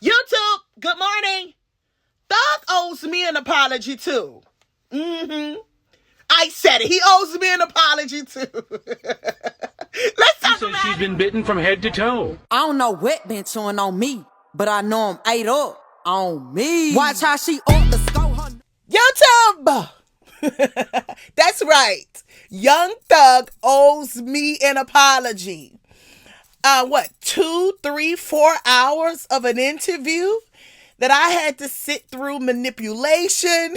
YouTube, good morning. Thug owes me an apology too. I said it. He owes me an apology too. Let's She talk says about she's it. been bitten from head to toe. I don't know what been chewing on me, but I know I'm ate up on me. Watch how she up the score her. YouTube. That's right. Young Thug owes me an apology. What, 2, 3, 4 hours of an interview that I had to sit through manipulation,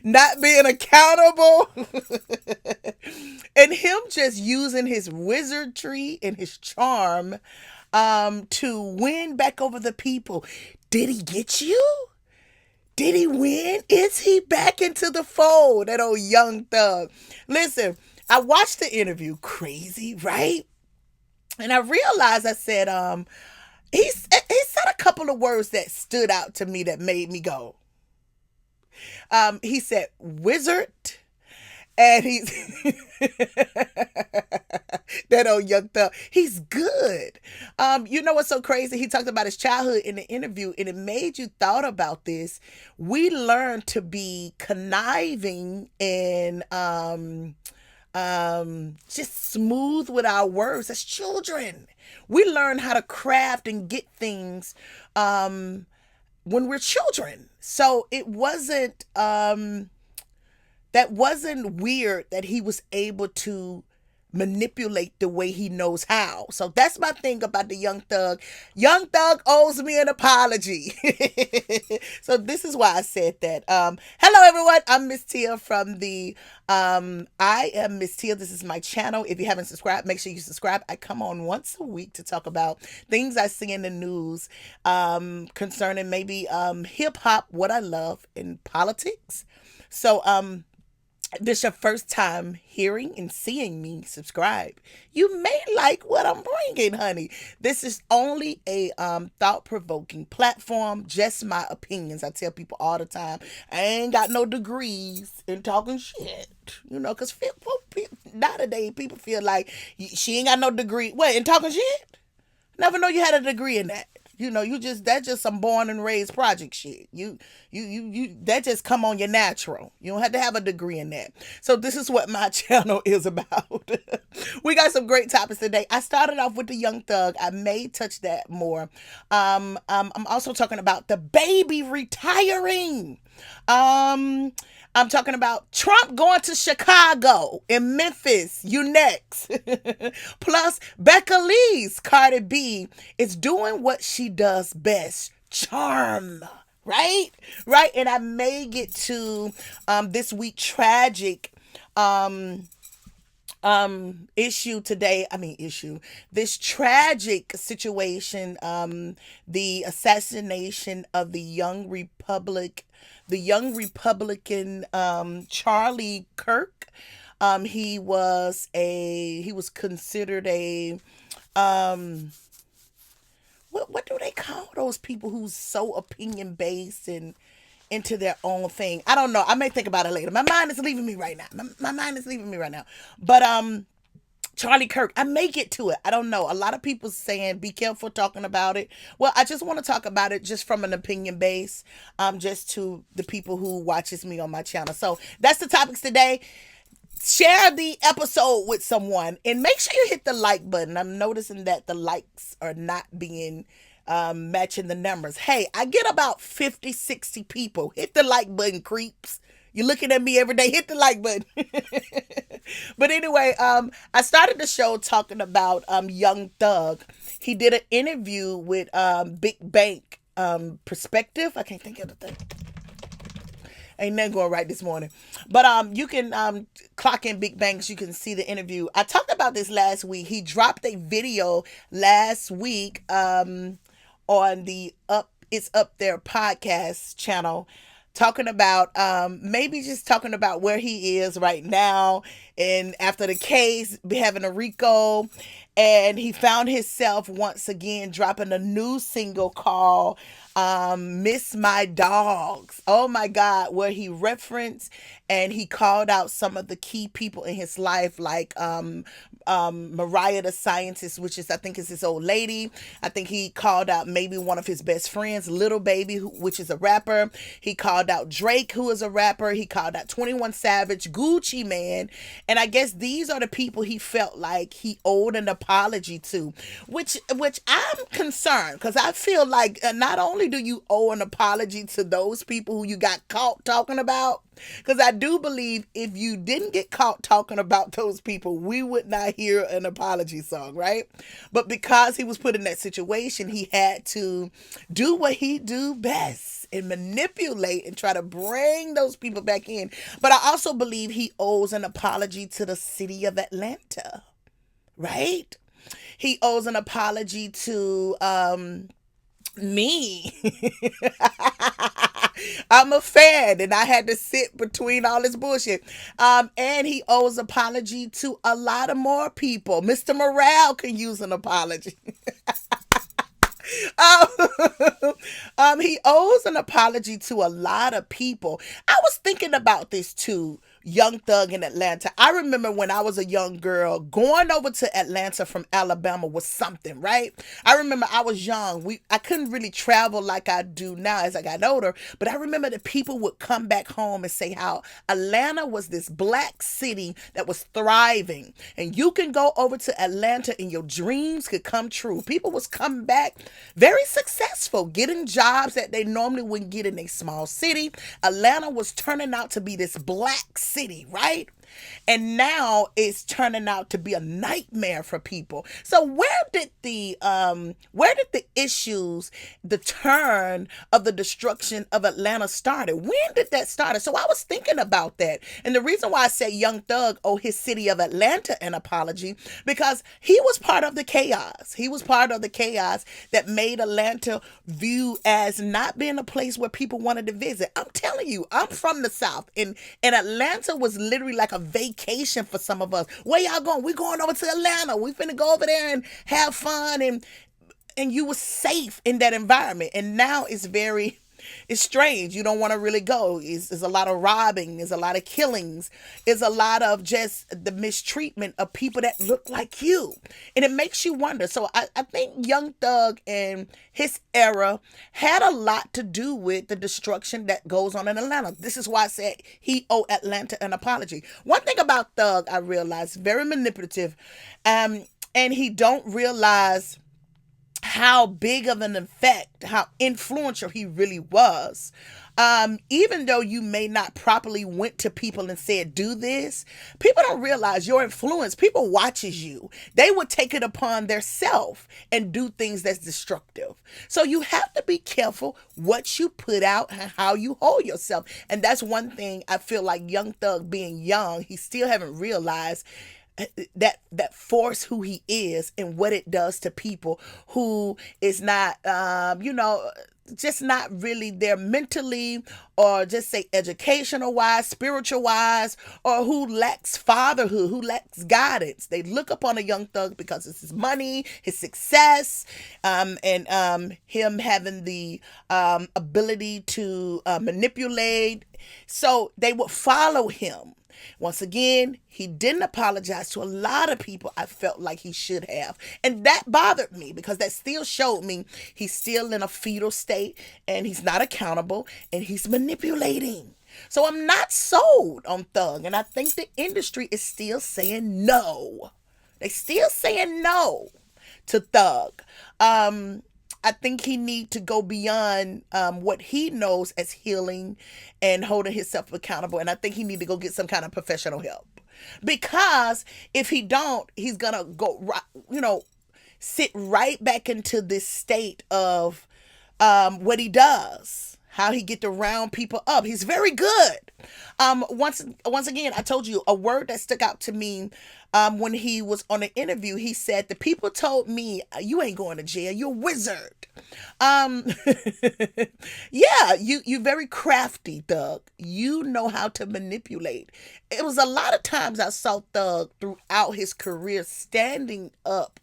not being accountable, and him just using his wizardry and his charm to win back over the people. Did he get you? Did he win? Is he back into the fold? That old Young Thug. Listen, I watched the interview. Crazy, right? And I realized, I said, he said a couple of words that stood out to me that made me go. He said wizard, and he's that old Young Thug. He's good. You know what's so crazy? He talked about his childhood in the interview, and it made you thought about this. We learned to be conniving and just smooth with our words as children. We learn how to craft and get things when we're children. So it wasn't that wasn't weird that he was able to manipulate the way he knows how. So that's my thing about the Young Thug. Young Thug owes me an apology. So this is why I said that. Hello everyone, I'm Miss Tia from the I am Miss Tia. This is my channel. If you haven't subscribed, make sure you subscribe. I come on once a week to talk about things I see in the news concerning maybe hip hop, what I love, in politics. So this your first time hearing and seeing me, subscribe. You may like what I'm bringing, honey. This is only a thought-provoking platform, just my opinions. I tell people all the time, I ain't got no degrees in talking shit. You know, because nowadays people feel like she ain't got no degree. What, in talking shit? Never know you had a degree in that. You know, that's just some born and raised project shit. You that just come on your natural. You don't have to have a degree in that. So this is what my channel is about. We got some great topics today. I started off with the Young Thug. I may touch that more. I'm also talking about the baby retiring. I'm talking about Trump going to Chicago and Memphis. You next. Plus, Becca Lee's Cardi B is doing what she does best. Charm. Right? Right? And I may get to this week tragic issue today. This tragic situation, the assassination of the young Republican Charlie Kirk. He was considered a what do they call those people who's so opinion based and into their own thing? I don't know. I may think about it later. My mind is leaving me right now. My mind is leaving me right now. But Charlie Kirk, I may get to it. I don't know. A lot of people saying be careful talking about it. Well, I just want to talk about it just from an opinion base, just to the people who watches me on my channel. So that's the topics today. Share the episode with someone and make sure you hit the like button. I'm noticing that the likes are not being matching the numbers. Hey, I get about 50, 60 people. Hit the like button, creeps. You're looking at me every day. Hit the like button. But anyway, I started the show talking about Young Thug. He did an interview with Big Bank Perspective. I can't think of the thing. Ain't nothing going right this morning. But you can clock in Big Banks. You can see the interview. I talked about this last week. He dropped a video last week on the It's Up There podcast channel, talking about maybe just talking about where he is right now and after the case, having a RICO, And he found himself once again dropping a new single called Miss My Dogs. Oh my God, where he referenced and he called out some of the key people in his life, like Mariah the Scientist, which is, I think, is his old lady. I think he called out maybe one of his best friends, Little Baby, which is a rapper. He called out Drake, who is a rapper. He called out 21 Savage, Gucci Man. And I guess these are the people he felt like he owed an apology to, which I'm concerned, because I feel like not only do you owe an apology to those people who you got caught talking about, because I do believe if you didn't get caught talking about those people, we would not hear an apology song, right? But because he was put in that situation, he had to do what he do best and manipulate and try to bring those people back in. But I also believe he owes an apology to the city of Atlanta, right? He owes an apology to me. I'm a fan and I had to sit between all this bullshit. And he owes apology to a lot of more people. Mr. Morale can use an apology. He owes an apology to a lot of people. I was thinking about this too. Young Thug in Atlanta. I remember when I was a young girl, going over to Atlanta from Alabama was something, right? I remember I was young. I couldn't really travel like I do now as I got older, but I remember that people would come back home and say how Atlanta was this black city that was thriving. And you can go over to Atlanta and your dreams could come true. People was coming back very successful, getting jobs that they normally wouldn't get in a small city. Atlanta was turning out to be this black city, right? And now it's turning out to be a nightmare for people. So where did the issues, the turn of the destruction of Atlanta started? When did that start? So I was thinking about that. And the reason why I say Young Thug owed his city of Atlanta an apology, because he was part of the chaos. He was part of the chaos that made Atlanta view as not being a place where people wanted to visit. I'm telling you, I'm from the South, and Atlanta was literally like a vacation for some of us. Where y'all going? We're going over to Atlanta. We finna go over there and have fun, and you were safe in that environment. And now it's strange. You don't want to really go. There's a lot of robbing. There's a lot of killings. There's a lot of just the mistreatment of people that look like you. And it makes you wonder. So I think Young Thug and his era had a lot to do with the destruction that goes on in Atlanta. This is why I said he owed Atlanta an apology. One thing about Thug, I realized, very manipulative. And he don't realize how big of an effect, how influential he really was. Even though you may not properly went to people and said, do this, people don't realize your influence. People watches you. They would take it upon their self and do things that's destructive. So you have to be careful what you put out and how you hold yourself. And that's one thing I feel like Young Thug, being young, he still haven't realized that force who he is and what it does to people who is not just not really there mentally, or just say educational wise, spiritual wise, or who lacks fatherhood, who lacks guidance. They look upon a Young Thug because it's his money, his success, and him having the ability to manipulate. So they would follow him. Once again, he didn't apologize to a lot of people. I felt like he should have. And that bothered me, because that still showed me he's still in a fetal state and he's not accountable and he's manipulating. So I'm not sold on Thug. And I think the industry is still saying no. They still saying no to Thug. I think he need to go beyond what he knows as healing and holding himself accountable. And I think he need to go get some kind of professional help. Because if he don't, he's going to go, sit right back into this state of what he does, how he get to round people up. He's very good. Once again, I told you a word that stuck out to me when he was on an interview. He said, the people told me, you ain't going to jail. You're a wizard. Yeah, you very crafty, Thug. You know how to manipulate. It was a lot of times I saw Thug throughout his career standing up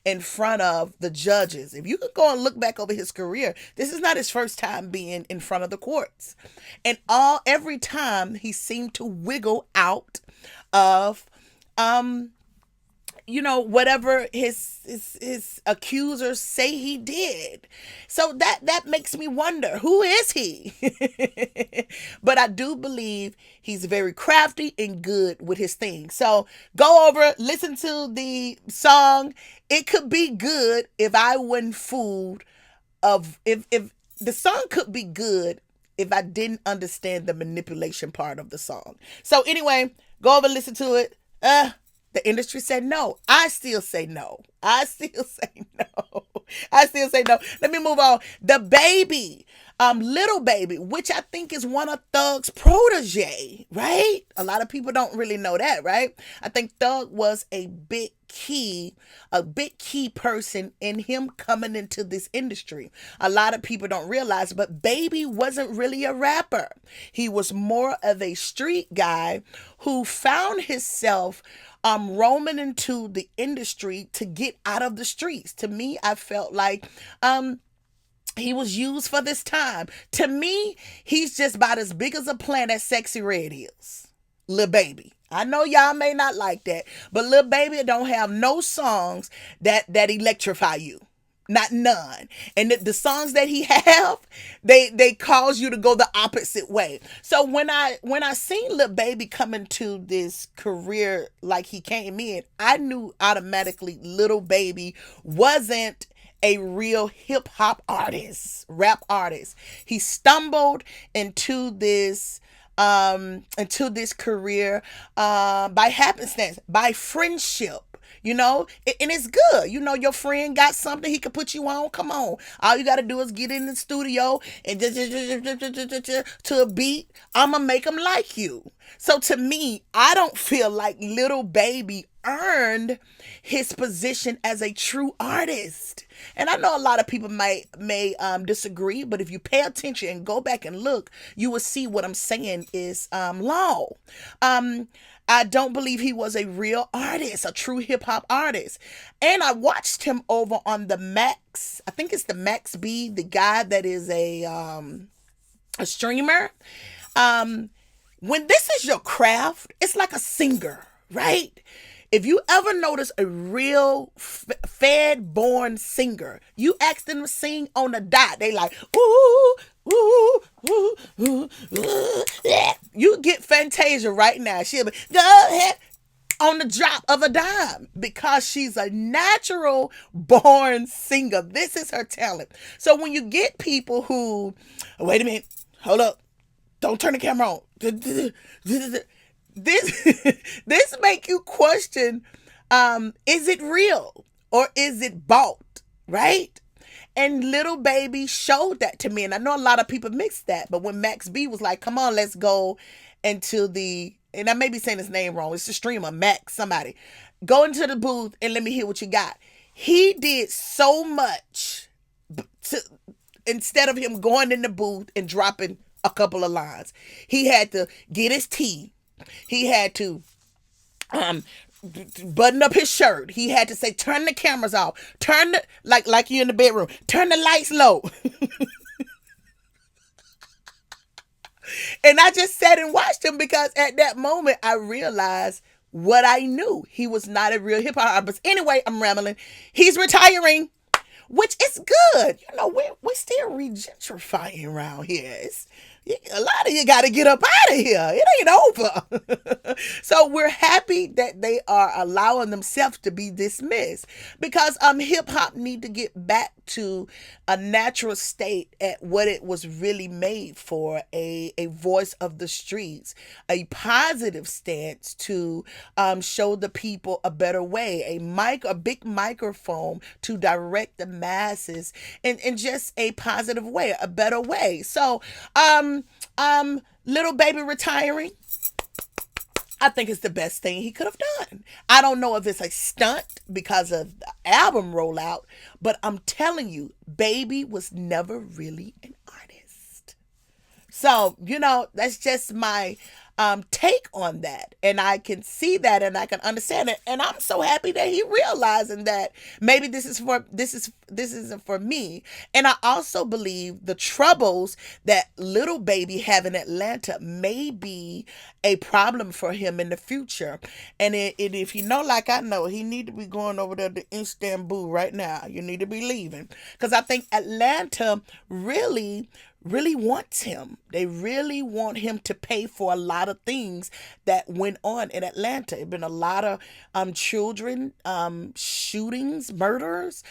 in front of the judges. If you could go and look back over his career, this is not his first time being in front of the courts. And every time he seemed to wiggle out of whatever his accusers say he did. So that makes me wonder, who is he? But I do believe he's very crafty and good with his thing. So go over, listen to the song. It could be good if I wasn't fooled if the song could be good if I didn't understand the manipulation part of the song. So anyway, go over, listen to it. The industry said no. I still say no. I still say no. Let me move on. The Baby, Little Baby, which I think is one of Thug's protege, right? A lot of people don't really know that, right? I think Thug was a big key person in him coming into this industry. A lot of people don't realize, but Baby wasn't really a rapper. He was more of a street guy who found himself roaming into the industry to get out of the streets. To me, I felt like he was used for this time. To me, he's just about as big as a plant as Sexy Red is. Lil Baby. I know y'all may not like that, but Lil Baby don't have no songs that electrify you. Not none. And the songs that he have, they cause you to go the opposite way. So when I seen Lil Baby come into this career like he came in, I knew automatically Lil Baby wasn't a real hip hop artist, rap artist. He stumbled into this career by happenstance, by friendship. And it's good. Your friend got something he could put you on. Come on. All you got to do is get in the studio and to a beat. I'ma make them like you. So to me, I don't feel like Lil Baby earned his position as a true artist. And I know a lot of people may disagree, but if you pay attention and go back and look, you will see what I'm saying is law. I don't believe he was a real artist, a true hip hop artist. And I watched him over on the Max. I think it's the Max B, the guy that is a streamer. When this is your craft, it's like a singer, right? If you ever notice a real fed-born singer, you ask them to sing on the dot, they like, ooh, ooh, ooh, ooh, ooh. You get Fantasia right now. She'll be, go ahead, on the drop of a dime, because she's a natural born singer. This is her talent. So when you get people who, wait a minute, hold up, don't turn the camera on. This make you question, is it real or is it bought, right? And Lil Baby showed that to me. And I know a lot of people mixed that, but when Max B was like, come on, let's go into and I may be saying his name wrong, it's the streamer, Max somebody, go into the booth and let me hear what you got. He did so much instead of him going in the booth and dropping a couple of lines. He had to get his tea. He had to button up his shirt. He had to say, turn the cameras off. Turn the, like you in the bedroom, turn the lights low. And I just sat and watched him, because at that moment I realized what I knew. He was not a real hip hop artist. Anyway, I'm rambling. He's retiring, which is good. We're still regentrifying around here. A lot of you got to get up out of here. It ain't over. So we're happy that they are allowing themselves to be dismissed, because hip hop need to get back to a natural state at what it was really made for, a voice of the streets, a positive stance to show the people a better way, a big microphone to direct the masses in just a positive way, a better way. So Lil Baby retiring, I think it's the best thing he could have done. I don't know if it's a stunt because of the album rollout, but I'm telling you, Baby was never really an artist. So, that's just my take on that. And I can see that and I can understand it. And I'm so happy that he realizing that maybe this isn't for me. And I also believe the troubles that Little Baby have in Atlanta may be a problem for him in the future. And if you know, like I know, he need to be going over there to Istanbul right now. You need to be leaving. Because I think Atlanta really wants him. They really want him to pay for a lot of things that went on in Atlanta. It been a lot of children shootings, murderings,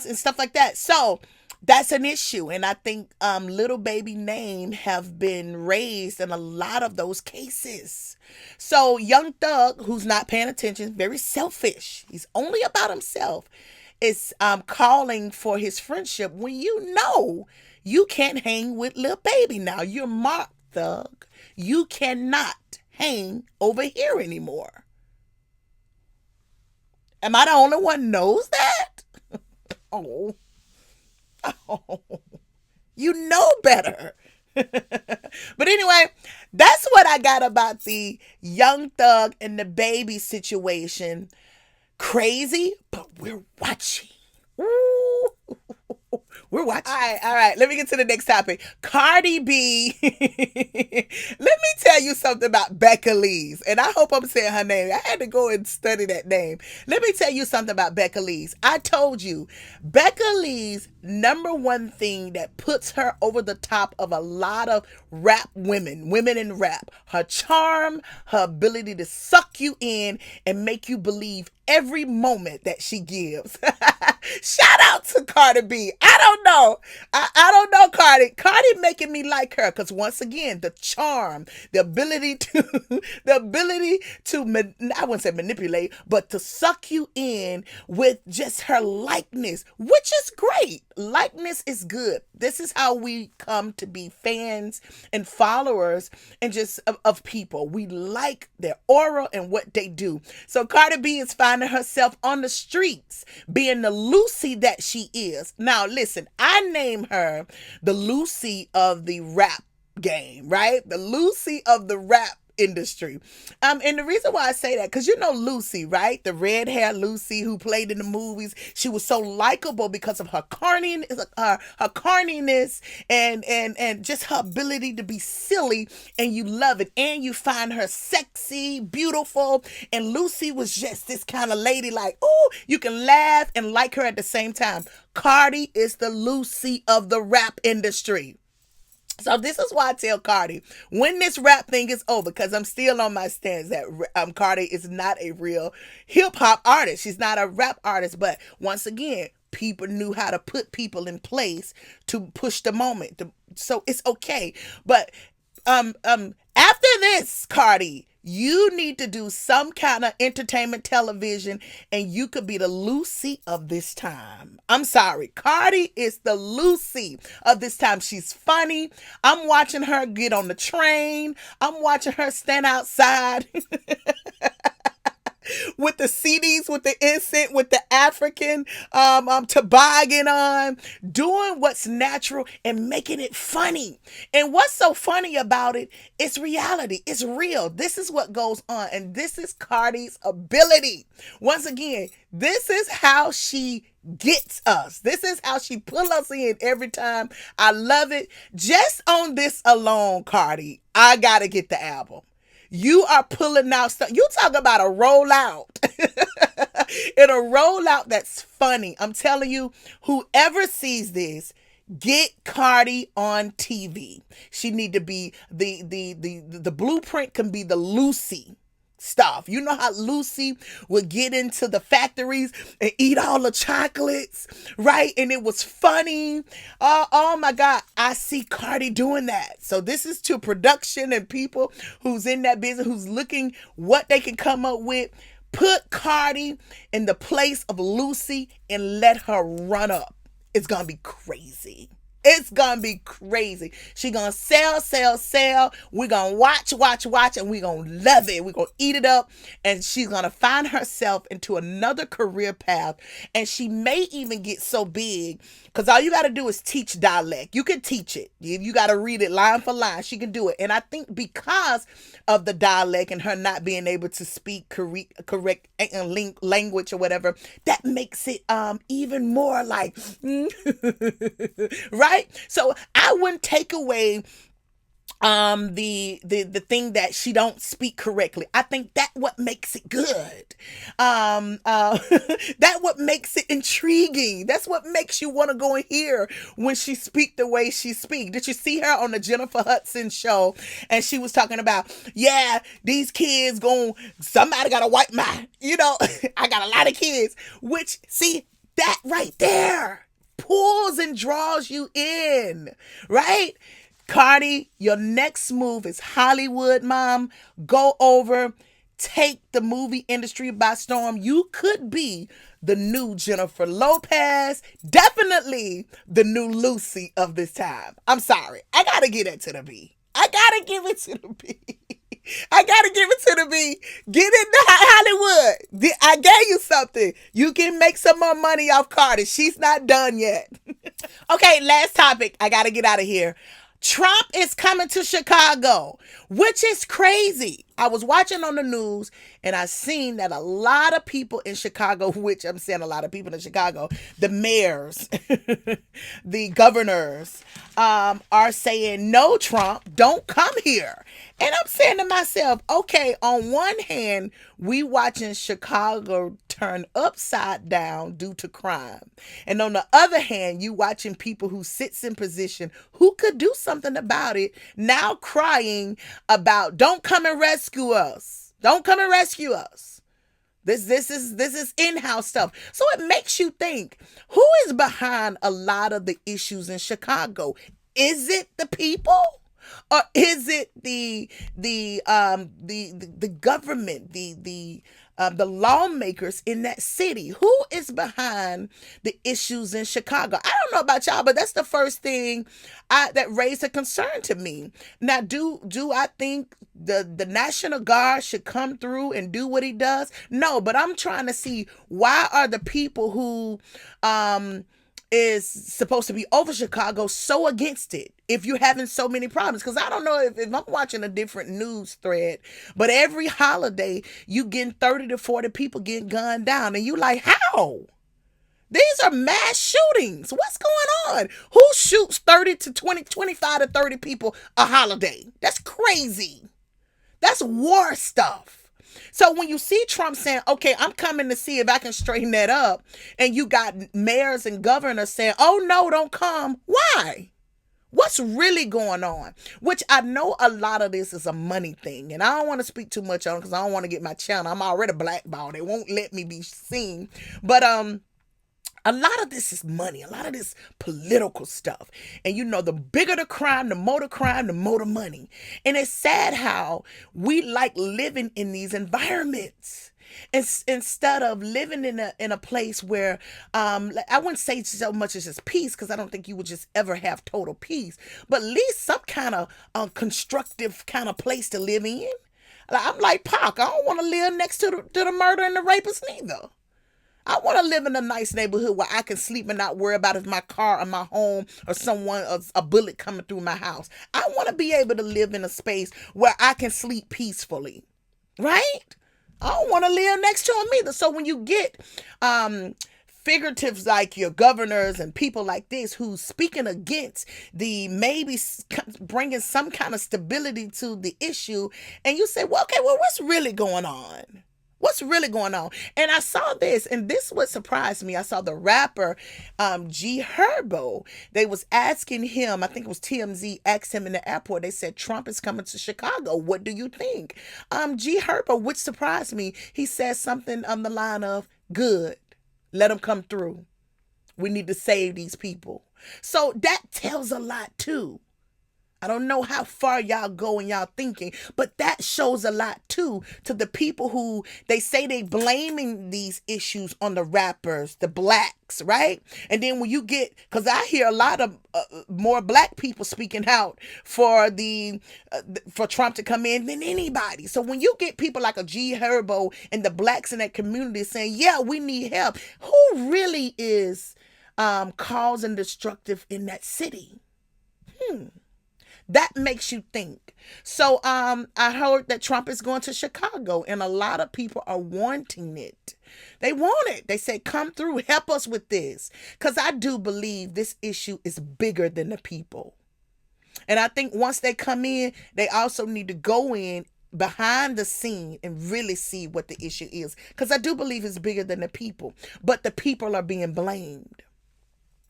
and stuff like that. So that's an issue, and I think Little Baby name have been raised in a lot of those cases. So Young Thug, who's not paying attention, very selfish. He's only about himself. Is calling for his friendship when you know you can't hang with Lil Baby now. You're Mark Thug. You cannot hang over here anymore. Am I the only one knows that? Oh, you know better. But anyway, that's what I got about the Young Thug and the Baby situation. Crazy, but we're watching. Ooh. We're watching. All right. Let me get to the next topic. Cardi B. Let me tell you something about Becca Lees. And I hope I'm saying her name. I had to go and study that name. Let me tell you something about Becca Lees. I told you, Becca Lees, number one thing that puts her over the top of a lot of rap women in rap. Her charm, her ability to suck you in and make you believe every moment that she gives. Shout out to Cardi B. I don't know. I don't know Cardi. Cardi making me like her because once again, the charm, the ability to, I wouldn't say manipulate, but to suck you in with just her likeness, which is great. Likeness is good. This is how we come to be fans and followers and just of people. We like their aura and what they do. So Cardi B is finding herself on the streets being the Lucy that she is. Now listen, I name her the Lucy of the rap game, right? The Lucy of the rap industry. And the reason why I say that, because you know Lucy, right? The red hair Lucy who played in the movies. She was so likable because of her carniness, her carniness and just her ability to be silly, and you love it. And you find her sexy, beautiful. And Lucy was just this kind of lady like, oh, you can laugh and like her at the same time. Cardi is the Lucy of the rap industry. So this is why I tell Cardi, when this rap thing is over, because I'm still on my stance that Cardi is not a real hip hop artist. She's not a rap artist. But once again, people knew how to put people in place to push the moment. So it's okay. But after this, Cardi, you need to do some kind of entertainment television and you could be the Lucy of this time. I'm sorry. Cardi is the Lucy of this time. She's funny. I'm watching her get on the train. I'm watching her stand outside with the CDs, with the incense, with the African toboggan on, doing what's natural and making it funny. And what's so funny about it, it's reality. It's real. This is what goes on. And this is Cardi's ability. Once again, this is how she gets us. This is how she pull us in every time. I love it. Just on this alone, Cardi, I gotta get the album. You are pulling out stuff. You talk about a rollout. And a rollout that's funny. I'm telling you, whoever sees this, get Cardi on TV. She need to be the blueprint can be the Lucy stuff. You know how Lucy would get into the factories and eat all the chocolates, right? And it was funny. Oh my God. I see Cardi doing that. So this is to production and people who's in that business, who's looking what they can come up with. Put Cardi in the place of Lucy and let her run up. It's going to be crazy. It's gonna be crazy. She gonna sell, sell, sell. We're gonna watch, watch, watch, and we're gonna love it. We're gonna eat it up. And she's gonna find herself into another career path. And she may even get so big, because all you gotta do is teach dialect. You can teach it. You gotta read it line for line. She can do it. And I think because of the dialect and her not being able to speak correct language or whatever, that makes it even more like right. So I wouldn't take away the thing that she don't speak correctly. I think that what makes it good. That what makes it intriguing. That's what makes you want to go and hear when she speak the way she speak. Did you see her on the Jennifer Hudson show? And she was talking about, yeah, these kids somebody gotta wipe my, I got a lot of kids. Which, see, that right there pulls and draws you in, right? Cardi, your next move is Hollywood, mom. Go over, take the movie industry by storm. You could be the new Jennifer Lopez, definitely the new Lucy of this time. I'm sorry. I gotta give that to the B. I gotta give it to the B. I gotta give it to the B. Get into Hollywood. I gave you something. You can make some more money off Cardi. She's not done yet. Okay, last topic. I gotta get out of here. Trump is coming to Chicago, which is crazy. I was watching on the news and I seen that a lot of people in Chicago, which I'm saying a lot of people in Chicago, the mayors, the governors, are saying, no, Trump, don't come here. And I'm saying to myself, okay, on one hand, we watching Chicago turn upside down due to crime. And on the other hand, you watching people who sits in position who could do something about it now crying about, don't come and rescue us. Don't come and rescue us. This is in-house stuff. So it makes you think, who is behind a lot of the issues in Chicago? Is it the people? Or is it the government, the lawmakers in that city? Who is behind the issues in Chicago? I don't know about y'all, but that's the first thing that raised a concern to me. Now, do I think the National Guard should come through and do what he does? No, but I'm trying to see, why are the people who is supposed to be over Chicago so against it if you're having so many problems? Because I don't know if I'm watching a different news thread, but every holiday you getting 30 to 40 people getting gunned down, and you like, how? These are mass shootings. What's going on? Who shoots 30 to 20, 25 to 30 people a holiday? That's crazy. That's war stuff. So when you see Trump saying, okay, I'm coming to see if I can straighten that up, and you got mayors and governors saying, oh no, don't come. Why? What's really going on? Which I know a lot of this is a money thing, and I don't want to speak too much on it because I don't want to get my channel. I'm already blackballed. They won't let me be seen. But a lot of this is money. A lot of this political stuff. And the bigger the crime, the more the money. And it's sad how we like living in these environments. Instead of living in a place where I wouldn't say so much as just peace, because I don't think you would just ever have total peace, but at least some kind of constructive kind of place to live in. I'm like Pac. I don't want to live next to the murder and the rapist neither. I want to live in a nice neighborhood where I can sleep and not worry about if my car or my home or a bullet coming through my house. I want to be able to live in a space where I can sleep peacefully, right? I don't want to live next to them either. So when you get figuratives like your governors and people like this who's speaking against maybe bringing some kind of stability to the issue, and you say, well, okay, well, what's really going on? What's really going on? And I saw this, and this what surprised me. I saw the rapper G Herbo. They was asking him, I think it was TMZ, asked him in the airport. They said, Trump is coming to Chicago. What do you think? G Herbo, which surprised me, he said something on the line of, good, let him come through. We need to save these people. So that tells a lot too. I don't know how far y'all go in y'all thinking, but that shows a lot too to the people who they say they blaming these issues on the rappers, the blacks, right? And then when you get, because I hear a lot of more black people speaking out for for Trump to come in than anybody. So when you get people like a G Herbo and the blacks in that community saying, yeah, we need help, who really is causing destructive in that city? That makes you think. So I heard that Trump is going to Chicago, and a lot of people are wanting it. They want it. They say, come through, help us with this. Because I do believe this issue is bigger than the people. And I think once they come in, they also need to go in behind the scene and really see what the issue is. Because I do believe it's bigger than the people. But the people are being blamed.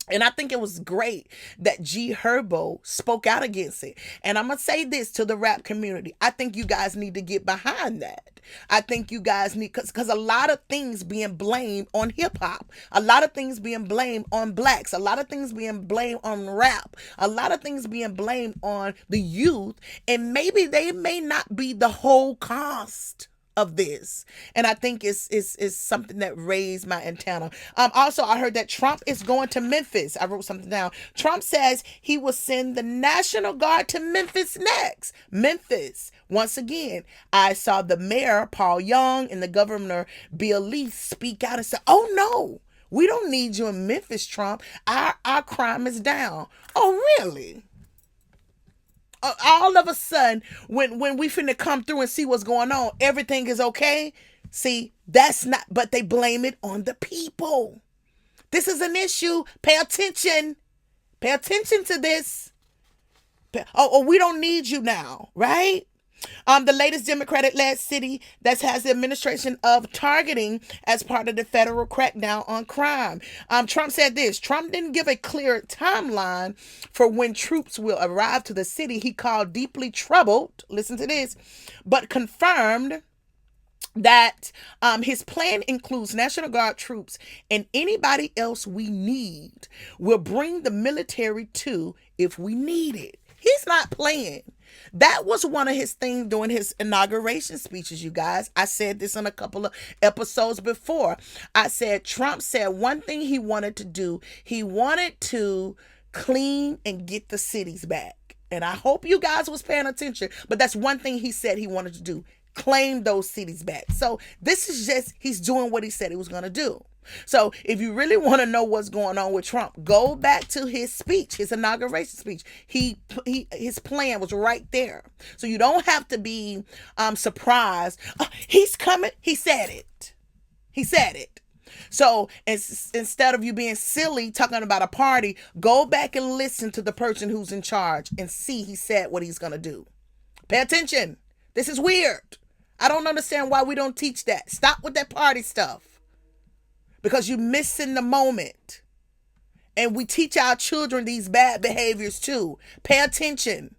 And I think it was great that G Herbo spoke out against it. And I'm going to say this to the rap community. I think you guys need to get behind that. I think you guys need, because a lot of things being blamed on hip hop, a lot of things being blamed on blacks, a lot of things being blamed on rap, a lot of things being blamed on the youth. And maybe they may not be the whole cost of this. And I think it's something that raised my antenna. Also, I heard that Trump is going to Memphis. I wrote something down. Trump says he will send the National Guard to Memphis next. Memphis. Once again, I saw the mayor, Paul Young, and the governor, Bill Lee, speak out and say, oh no, we don't need you in Memphis, Trump. Our crime is down. Oh, really? All of a sudden, when we finna come through and see what's going on, everything is okay. See, that's not, but they blame it on the people. This is an issue. Pay attention. Pay attention to this. Oh, we don't need you now, right? The latest Democratic-led city that has the administration of targeting as part of the federal crackdown on crime. Trump said this. Trump didn't give a clear timeline for when troops will arrive to the city he called deeply troubled. Listen to this. But confirmed that his plan includes National Guard troops and anybody else we need. Will bring the military to if we need it. He's not playing. That was one of his things during his inauguration speeches, you guys. I said this in a couple of episodes before. I said Trump said one thing he wanted to do. He wanted to clean and get the cities back. And I hope you guys was paying attention. But that's one thing he said he wanted to do. Claim those cities back. So this is just, he's doing what he said he was going to do. So if you really want to know what's going on with Trump, go back to his speech, his inauguration speech. His plan was right there. So you don't have to be surprised. Oh, he's coming. He said it. He said it. So instead of you being silly talking about a party, go back and listen to the person who's in charge and see he said what he's going to do. Pay attention. This is weird. I don't understand why we don't teach that. Stop with that party stuff. Because you're missing the moment. And we teach our children these bad behaviors too. Pay attention,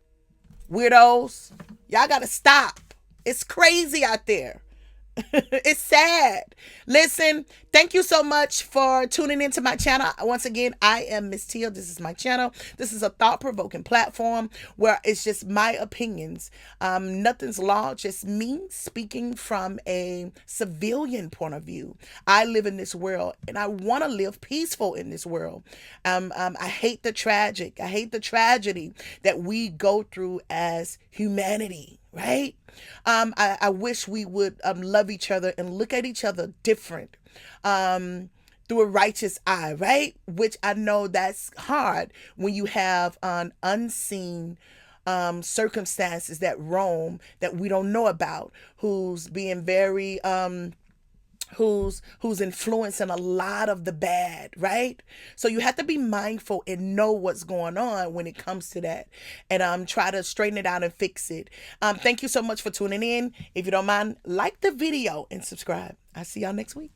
weirdos. Y'all got to stop. It's crazy out there. It's sad. Listen, thank you so much for tuning into my channel. Once again, I am Miss Teal. This is my channel. This is a thought-provoking platform where it's just my opinions. Nothing's law, just me speaking from a civilian point of view. I live in this world and I want to live peaceful in this world. I hate the tragic. I hate the tragedy that we go through as humanity. Right? I wish we would love each other and look at each other different through a righteous eye, right? Which I know that's hard when you have an unseen circumstances that roam that we don't know about, who's being very who's influencing a lot of the bad, right? So you have to be mindful and know what's going on when it comes to that, and try to straighten it out and fix it. Thank you so much for tuning in. If you don't mind, like the video and subscribe. I'll see y'all next week.